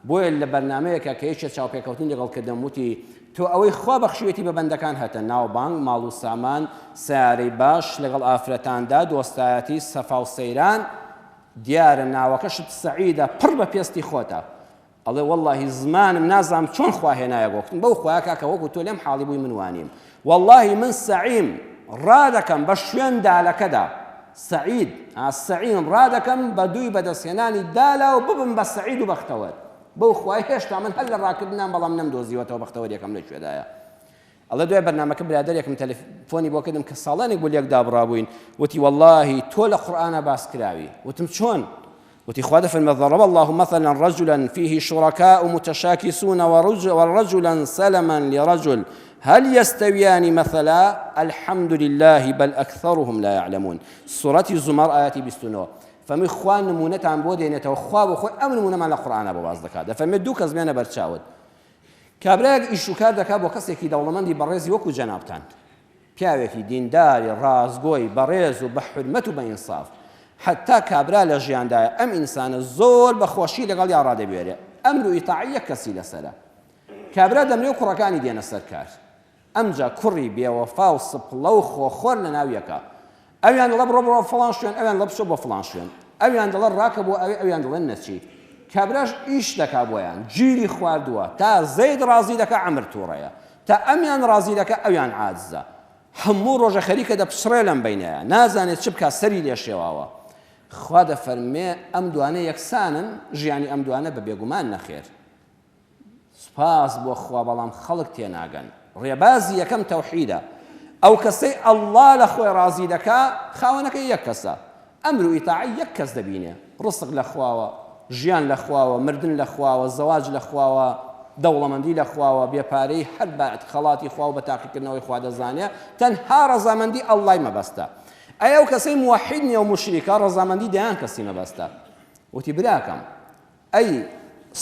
بۆیە لە بەرنامەیەکە کە یەکێک چاوپێکەوتنی لەگەڵ کردم، وتی تۆ ئەوەی خوا بەخشیوێتی بە بەندەکان هەتە، ناوبانگ، ماڵ و سامان، سیارەی باش لەگەڵ ئافرەتاندا، دۆستایەتی، سەفا و سەیران، دیارە ناوەکەشت سەعیدە پڕ بە پێستی خۆتە. ئەڵێ وەڵڵاهی زمانم نازانم چۆن خوا هێنایە گۆختن، بەو خۆیان کاکە وەکو تۆ لێم حاڵی بووی من وانیم، وەڵڵاهی من سەعیم ڕادەکەم بە شوێن دالەکەدا، سعید سعیم ڕادەکەم بە دووی بەدەستهێنانی دالا و ببم بە سعید و بەختەوەر، بەو خوای هێشتا من هەر لە ڕاکردنان بەڵام نەمدۆزیوەتەوە بەختەوەریەکەم لەکوێدایە. ئەڵە دوای بەرنامەکە برادەرێکم تەلەفۆنی بۆ کردم کە ساڵانێک بۆ لێک دابڕابووین، وتی وەڵڵاهی تۆ لە قورئانە باس کراوی. وتم چۆن؟ وتي خوا دەفەرمێ ضرب الله مثلا رجلا فيه شركاء متشاكسون ورجلا سلما لرجل هل يستويان مثلا الحمد لله بل أكثرهم لا يعلمون. سورة الزمر آياتي 29. فمن خوان نمونة عن بودي نتو خواب وخوي أمن نمونة مع القرآن أبو باز دكاد فمن دوك زمانة برشاود كابراك إيشوكار دكاب وكسيكي دولمندي بريزي وكو جنابتان پیاوێکی دینداری ڕازگۆی بەڕێز و بە حورمەت و بە ئینساف حتا کابرا لە ژیاندایە ئەم ئینسانە زۆر بە خۆشی لەگەڵ یا ڕادەبوێرێ ئەمر و ئیتاعی یەک کەسی لەسەرە کابرا دەمرێ و کوڕەکانی دێنە سەر کار ئەمجا کوڕی بێوەفا و سپڵە و خۆخۆر لە ناویەکە ئەویان دەڵێ بڕۆ فڵان شوێن ئەویان دەڵێ بچۆ بۆ فڵان شوێن ئەویان دەڵێ ڕاکە بۆ ئەوێ ئەویان دەڵێن نەچی کابراش ئیش دەکا بۆیان گیری خواردووە تا زەید ڕازی دەکا عەمر تووڕەیە تا ئەمیان ڕازی دەکا ئەویان عاجزە هەموو ڕۆژە خەریکە دەپسڕێ لەم بینەیە نازانێت چ بکات سەری لێشێواوە خوا دەفەرمێ ئەم دوانە یەکسانن ژیانی ئەم دوانە بە بێگومان نەخێر سوپاس بۆ خوا بەڵام خەڵک تێناگەن ڕێبازی یەکەم تەوحیدە ئەو کەسەی ئەڵڵا لە خۆی ڕازی دەکا خاوەنەکەی یەک کەسە ئەمر و ئیتاعی یەک کەس دەبینێ ڕزق لە خواوە ژیان لە خواوە مردن لە خواوە زەواج لە خواوە دەوڵەمەندی لە خواوە بێپارەی هەر بە خەڵاتی خوا و بە تاقیکردنەوەی خوا دەزانێ تەنها ڕەزامەندی ئەڵڵای مەبەستە. ئەیا ئەو کەسەی موحید نییە و مشریکە ڕەزامەندی دەیان کەسی مەبەستە. وتی براکەم ئەی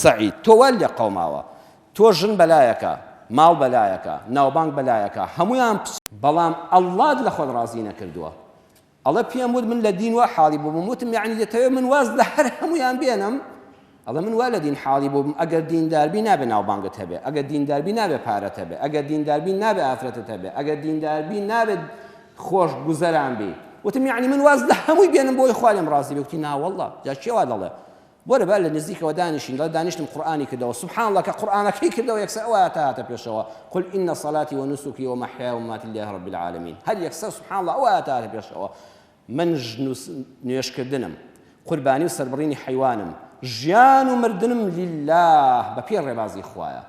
سەعید تۆ وەل لێ قەوماوە، تۆ ژن بەلایەکە، ماڵ بەلایەکە، ناوبانگ بەلایەکە، هەمویان بەڵام ئەڵڵات لە خۆت ڕازی نەکردووە. ئەڵێ پێم وت من لە دین وا حاڵی بووم، وتم یعنی دەتەوێت من واز لە هەر هەمویان بێنم؟ ئەڵێ من وا لە دین حاڵی بووم، ئەگەر دینداربی نابێ ناوبانگت هەبێ، ئەگەر دینداربی نابێ پارەت هەبێ، ئەگەر دینداربی نابێ ئافرەتت هەبێ، ئەگەر دینداربی نابێت خۆش گوزەران بی. وتم یعنی من واز لە هەمووی بێنم بۆی خوا لێم ڕازی بێ. وتی ناوەڵڵا جا چێوا دەڵێ بۆرە با لە نزیکەوە دانیشین لە دانیشتم قورئانی کردەوە سبحان الله کە قورئانەکەی کردەوە یەکسەر ئەوە هاتە پێشەوە قل إن صلاتي ونسكي ومحياي ومماتي لله رب العالمين هەر یەکسەر سبحان الله ئەوە هاتە پێشەوە. من نوێشکردنم، قوربانی و سەربڕینی حیوانم، ژیان و مردنم لله بە پێ ڕێبازی خوایە.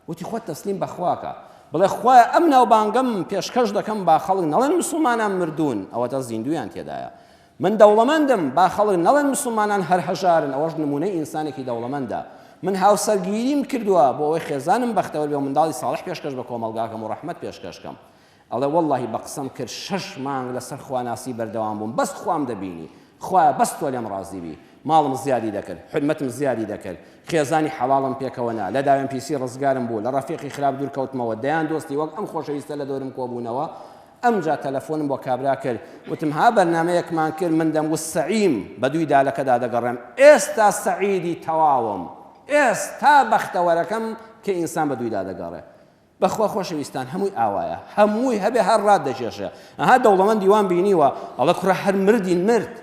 وتی خۆت تەسلیم بەخواکە بڵێ خوایە ئەم ناوبانگەم پێشکەش دەکەم با خەڵک نەڵێن مسلمانان مردوون ئەوەتە زیندویان تێدایە. من دەوڵەمەندم با خەڵک نەڵێن مسلمانان هەر هەژارن ئەوەش نمونەی ئینسانێکی دەوڵەمەندە. من هاوسەرگیریم کردووە بۆ ئەوەی خێزانم بەختەوەر بێ و منداڵی ساڵح پێشکەش بە کۆمەڵگاکەم و ڕەحمەت پێشکەشکەم. ئەڵێ وەڵڵاهی بە قسەم کرد 6 مانگ لەسەر خواناسی بەردەوام بووم بەس خوام دەبینی خوایە بەس تۆ لێم ڕازی بی، ماڵم زیادی دەکرد، حرمەتم زیادی دەکرد، خێزانی حەڵاڵم پێکەوە نا، لە داوێن پیسی ڕزگارم بوو، لە ڕەفیقی خراپ دوور کەوتمەوە، دەیان دۆستی وەک ئەم خۆشەویستە لە دەورم کۆبوونەوە. ئەمجا تەلەفۆنم بۆ کابرا کرد وتم ها بەرنامەیەکمان کرد من دەم سەعیم بە دووی دالەکەدا دەگەڕێم، ئێستا سەعیدی تەواوم، ئێستا بەختەوەرەکەم کە ئینسان بە دوویدا دەگەڕێ. بەخوا خۆشەویستان هەمووی ئاوایە، هەمووی هەبێ هەر ڕاد دەکێشێ. ئەها دەوڵەمەند دیوان بینیوە ئەڵە کوڕە هەر مردین مرد.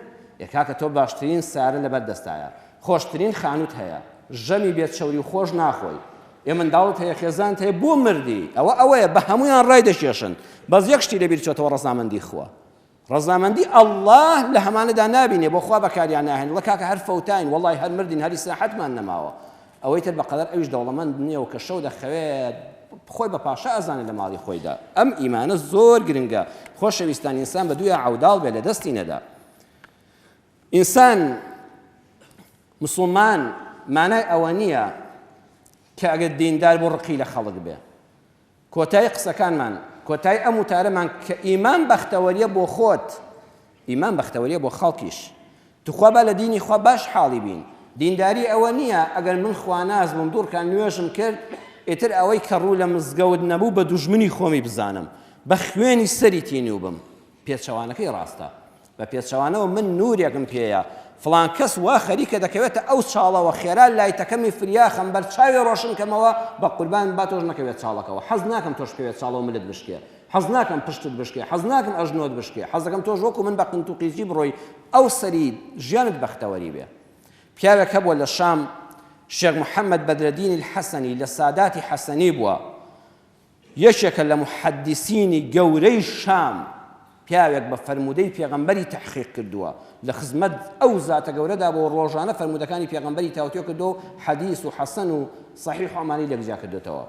یەکاکە تۆ باشترین سارە لەبەر دەستایە، خۆشترین خانوت هەیە، ژەمی بێت شەوری و خۆش ناخۆی، ئێ منداڵت هەیە خێزانت هەیە بۆ مردی. ئەوەیە بە هەمویان ڕای دەکێشن. بەس یەک شتی لەبیر چۆتەوە ڕەزامەندی خوا. ڕەزامەندی ئەڵڵاه لە هەمانەدا نابینێ بۆ خوا بەکاریان ناهێن. وڵە کاکە هەر فەوتاین وەڵڵاهی هەر مردین هەر ئیسراحەتمان نەماوە. ئەوەی تر بەقەدەر ئەویش دەوڵەمەند نییە و کە شەو دەخەوێت خۆی بە پاشا ئەزانێت لە ماڵی خۆیدا. ئەم ئیمانە زۆر گرنگە. خۆشەویستان ئینسان بە دوویە عەوداڵ بێ لە دەستی نەدا. ئینسان مسلمان مانای ئەوە نییە کە ئەگەر دیندار بۆ ڕقی لە خەڵک بێ. کۆتایی قسەکانمان کۆتایی ئەم وتارەمان کە ئیمان بەختەوەریە بۆ خۆت، ئیمان بەختەوەریە بۆ خەڵکیش. توخوا بە لە دینی خوا باش حاڵی بین. دینداری ئەوە نییە ئەگەر من خواناز بم دوورکان نوێژم کرد ئیتر ئەوەی کە ڕوو لە مزگەوت نەبوو بە دوژمنی خۆمی بزانم، بە خوێنی سەری تینی بم. پێچەوانەکەی ڕاستە. بە پێچەوانەوە من نورێکم پێیە فڵان کەس وا خەریکە دەکەوێتە ئەو چاڵەوە خێرا لایتەکەمی فریاخم بەر چاوی ڕۆشن کەمەوە بە قوربان با تۆش نەکەوێت چاڵەکەەوە. حەز ناکەم تۆش پێوێت چاڵەوە ملت بشکێ، حەز ناکەم پشتت بشکێ، حەز ناکەم ئەژنۆت بشکێ، حەز دەکەم تۆش وەکو من بە قنت و قیزی بڕۆی ئەو سەری ژیانت بەختەوەری بێ. پیاوێک هەبووە لە شام شێخ محەممەد بەدرەدین الحەسەنی لە ساداتی حەسەنی بووە، یەکێکە لە محەدیسینی گەورەی شام، پیاوێک بە فەرمودەی پێغەمبەری تەحقیق کردووە، لە خزمەت ئەو زاتە گەورەدا بۆ ڕۆژانە فەرمودەکانی پێغەمبەری تاوتێ کردو و حەدیث و حەسەن و صەحیح و ئەمانەی لەگزیا کردوێتەوە.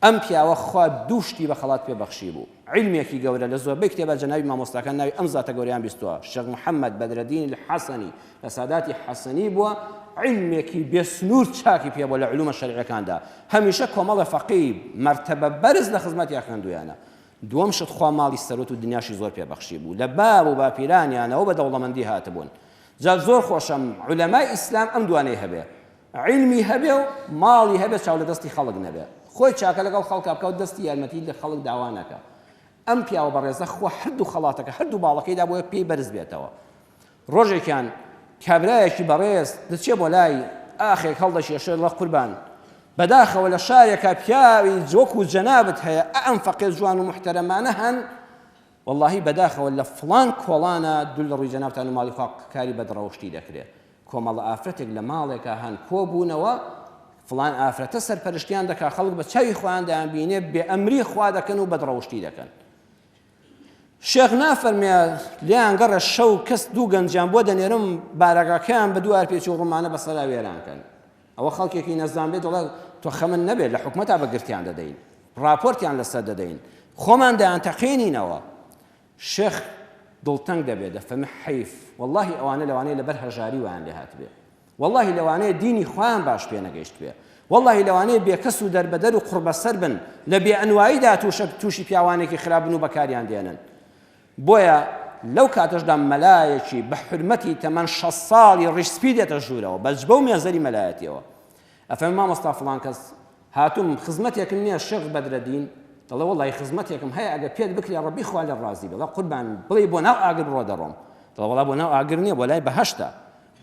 ئەم پیاوە خوا دوو شتی بە خەڵات پێبەخشی بوو، عیلمێکی گەورە لە زۆربەی کتێبە جەناوی مامۆستاکان ناوی ئەم زاتە گەورەیان بیستووە. شێخ محەممەد بەدرەدین الحەسەنی لە ساداتی حەسەنی بووە، عیلمێکی بێسنوور چاکی پێ بووە لە علومە شەرعیەکاندا، هەمیشە کۆمەڵە فەقیه مەرتەبە بەرز لە خزمەتیان خوێندوویانە. دووەم شت خوا ماڵی سەرۆت و دنیاشی زۆر پێبەخشی بوو، لە باب و باپیرانیانەوە بە دەوڵەمەندی هاتبوون. جا زۆر خۆشم عولەمای ئیسلام ئەم دوانەی هەبێ، عیلمی هەبێ و ماڵی هەبێ چاو لە دەستی خەڵک نەبێ، خۆی چاکە لەگەڵ خەڵکا بکە و دەستی یارمەتی لە خەڵک داوا نەکە. ئەم پیاوە بەڕێزە خوا هەردوو خەڵاتەکە هەردوو باڵەکەیدا بۆیە پێی بەرز بێتەوە. ڕۆژێکیان کابرایەکی بەڕێز دەچێ بۆ لای ئاخێک هەڵدەشێشێ لە قوربان بەداخەوە لە شارێکە پیاوی جۆک و جەنابەت هەیە ئەم فەقیر جوان و محتەرەمانە هەن، وەڵڵاهی بەداخەوە لە فڵان کۆڵانە دوو لە ڕووی جەنابتان و ماڵی خوا کاری بەدڕەوشتی دەکرێت. کۆمەڵە ئافرەتێک لە ماڵێکە هەن کۆبوونەوە فڵان ئافرەتە سەرپەرشتیان دەکا، خەڵک بە چاوی خۆیان دەیانبینێ بێ ئەمری خوا دەکەن و بەدڕەوشتی دەکەن. شێخ نافەرمێ لیان گەڕە شەو کەس دوو گەنجیان بۆ دەنێرم بارەگاکەیان بە دوو ئارپێکی و ڕوومانە بەسەرا وێرانکەن. ئەوە خەڵکێکی نەزان بێت دەڵێ تۆ خەمن نەبێت لە حکومەتا بەگرتیان دەدەین، راپۆرتیان لەسەر دەدەین، خۆمان دەیان تەقینینەوە. شێخ دڵتەنگ دەبێت دەفەرمێ حەیف، وەڵڵاهی ئەوانە لەوانەیە لەبەر هەژاری ویان لێ هات بێ، وەڵڵاهی لەوانەیە دینی خۆیان باش پێ نەگەیشت بێ، والله لەوانەیە بێکەس و دەربەدەر و قوربەسەر بن لە بێئەنواییدا تووشی پیاوانێکی خراپبن و بەکاریان دێنن. بۆیە لەو کاتەشدا مەلایەکی بە حرمەتی تەمەن 6 ساڵی ڕیشسپی دێتە ژوورەوە بەجبە و مێزەری مەلایەتیەوە. ئەفەرمێ مامۆستا فڵان کەس هاتووم خزمەتێکم نییە شێخ بەدرەدین، دەڵێ وەڵی خزمەتێکم هەیە ئەگە پێت بکرێ ڕەبی خوا لە ڕازی بێ، قوربان بڵێ بۆ ناو ئاگر بڕۆ دەڕۆم. دەڵێ وەڵا بۆ ناو ئاگر نییە بۆ لای بەهەشتە.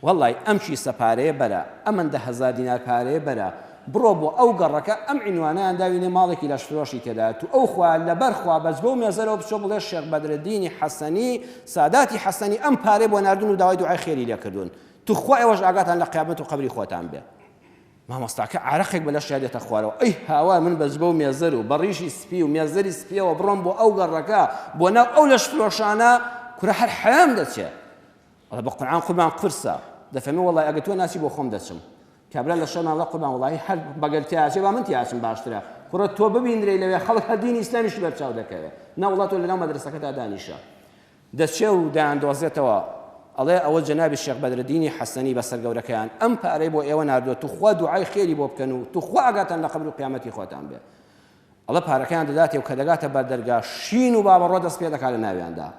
وەڵی ئەم چیسە پارەیە بەرە، ئەمەندە 1000 دینار پارەیە بەرە، بڕۆ بۆ ئەو گەڕەکە ئەم عنوانیان داوینێ ماڵێکی لەش فرۆشی تێدا تو ئەو خوا لەبەر خوا بەجبە و مێزەرەوە بچۆ بڵێ شێخ بەدرەدینی حەسەنی ساداتی حەسەنی ئەم پارەی بۆ ناردون و داوای دوعای خێری لێ کردوون، تو خوا ئێوەش ئاگاتان لە قیامەت و قەبری خۆتان بێ. مامۆستاکە عارەقێک بە لەشیا دێتە خوارەوە، ئەی هاوار من بەجبە و مێزەر و بەڕیشی سپی و مێزەری سپیەوە بڕۆم بۆ ئەو گەڕەکە بۆ ناو ئەو لەش فرۆشانە کورە هەر حەیام دەچێت. بە قورئان قوربان قرسە دەفەرمێ وەڵی ئەگە تۆ ناچی بۆ خۆم دەچم. کابرا لە شەمان لە قوربان وڵی هەر بەگەر تیاچێ با من تیاچم باشترە، کوڕە تۆ ببینرێ لەوێ خەڵک هەر دینی ئیسلامیش بەرچاو دەکەوێت، نا وڵات تۆ لەناو مەدرسەکەدا دانیشە. دەچێ و دایاندۆزێتەوە ئەڵێ ئەوە جەنابی شێخ بەدرەدینی حەسەنی بەسەر گەورەکەیان ئەم پارەی بۆ ئێوە ناردووە، توخوا دوعای خێری بۆ بکەن و توخوا ئاگاتان لە قەبر و قیامەتی خۆتان بێ. ئەڵێ پارەکەیان دەداتێ و کە دەگاتە بەردەرگا شین و بابەڕۆ دەست پێ دەکات لە ناویاندا.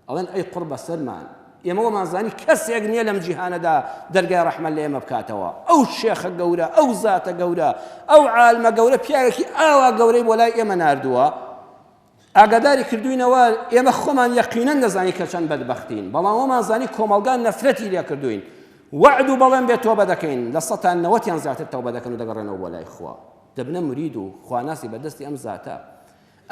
ئەڵێن ئەی قوربە سەرمان ئێمە وەمانزانی کەسێک نییە لەم جیهانەدا دەرگای ڕەحمەت لە ئێمە بکاتەوە. ئەو شێخە گەورە، ئەو زاتە گەورە، ئەو عالمە گەورە پیاوێکی ئاوا گەورەی بۆ لای ئێمە ناردووە، ئاگاداری کردوینەوە ئێمە خۆمان یەقینەن دەزانی کە چەند بەدبەختین، بەڵام وەمانزانی کۆمەڵگان نەفرەتی لێ کردوین، وعد و بەڵێن بێت تۆبە دەکەین، لە 190 زیاتر تەوبە دەکەن و دەگەڕێنەوە بۆ لای خوا، دەبنە مرید و خواناسی بەدەستی ئەم زاتە.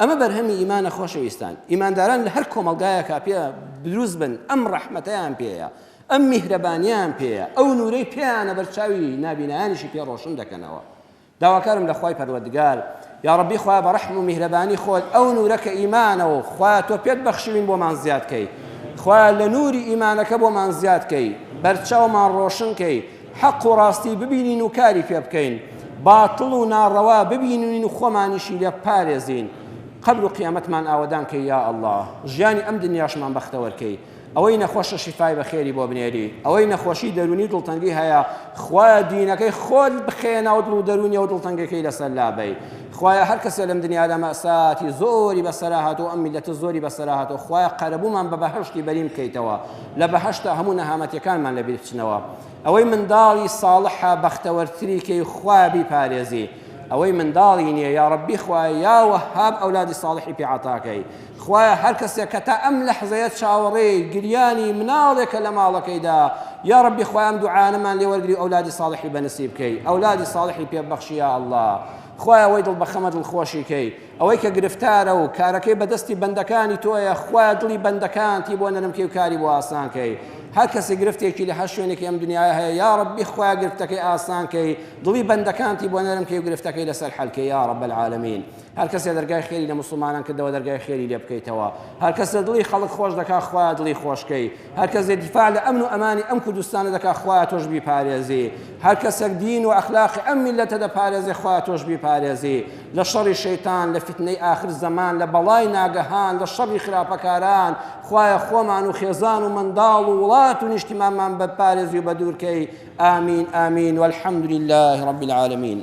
ئەمە بەرهەمی ئیمانە خۆشەویستان. ئیمانداران لە هەر کۆمەڵگایەکە پێ دروست بن، ئەم ڕەحمەتەیان پێیە، ئەم میهرەبانیان پێیە، ئەو نورەی پێیانە بەرچاوی نابینایانیشی پێ ڕۆشن دەکەنەوە. داواکارم لە خوای پەروەردگار یا ڕەبی خوا بە ڕەحم و میهرەبانی خۆت ئەو نورەکە ئیمانەوە خوا تۆ پێت بەخشوین بۆمان زیادکەی، خوا لە نوری ئیمانەکە بۆمان زیادکەی، بەرچاومان ڕۆشنکەی، حەق و ڕاستی ببینین و کاری پێ بکەین، باتڵ و ناڕەوا ببینین و خۆمانیشی لێ پارێزین، قبل و قیامەتمان ئاوەدان کەی یا ئەڵڵا، ژیانی ئەم دنیاشمان بەختەوەرکەی، ئەوەی نەخۆشە شیفای بەخێری بۆ بنێری، ئەوەی نەخۆشی دەرونی دڵتەنگی هەیە خوایە دینەکەی خۆت بخێنەوە دڵ و دەرونی و دڵتەنگەکەی لەسەر لابەی، خوایە هەر کەسێ لەم دنیادا مەساتی زۆری بەسەرا هاتووە، ئەم میلەتە زۆری بەسەرا هاتووە، خوایە قەرەبوومان بە بەهەشتی بەریم بکەیتەوە، لە بەهەشتا هەموو نەهامەتیەکانمان لەبیر بچنەوە، ئەوەی منداڵی ساڵحە بەختەوەرتری کەی خوایە بیپارێزی، ئەوەی منداڵی نییە یا ڕەبی خوایە یا وەهاب ئەولادی ساڵحی پێ عەتاکەی، خوایە هەر کەسێک کە تا ئەم لەحزەیە چاوەڕێی گریانی مناڵێکە لە ماڵەکەیدا یا ڕەبی خوایە ئەم دوعانەمان لێ وەرگری ئەولادی ساڵحی بەنسیب بکەی، ئەولادی ساڵحی پێ بەخشی یا ئەڵڵا، خوایە ئەوەی دڵبەخەمە دڵخۆشی کەی، ئەوەی کە گرفتارە و کارەکەی بەدەستی بەندەکانی تۆیە، خوایە دڵی بەندەکانتی بۆ نەرمکەی و کاری بۆ ئاسانکەی، هەر کەسێ گرفتێکی لە هەر شوێنێکی ئەم دنیای هەیە یا ڕەبی خوایە گرفتەکەی ئاسانکەی، دڵی بەندەکانتی بۆ نەرمکەی و گرفتەکەی لەسەر حەلکەی یا ڕەب العالەمین، هەر کەسێ دەرگای خێری لە موسڵمانان کردەوە دەرگای خێری لێ بکەیتەوە، هەر کەسێ دڵی خەڵک خۆش دەکا خوایە دڵی خۆشکەی، هەر کەسێ دیفاع لە ئەمن و ئەمانی ئەم کوردستانە دەکا خوایە تۆش بیپارێزی، هەر کەسێک دین و ئەخلاقی ئەم میلەتە دەپارێزێ خوایە تۆش بیپارێزی، لە شەڕی شەیتان، لە فتنەی ئاخر زەمان، لە بەڵای ناگەهان، لە شەڕی خراپەکاران، خوایە خۆمان و خێزان و منداڵ و وڵات و نیشتیمانمان بەپارێزی و بەدوورکەی، ئامین ئامین والحەمد لله رب العالمین.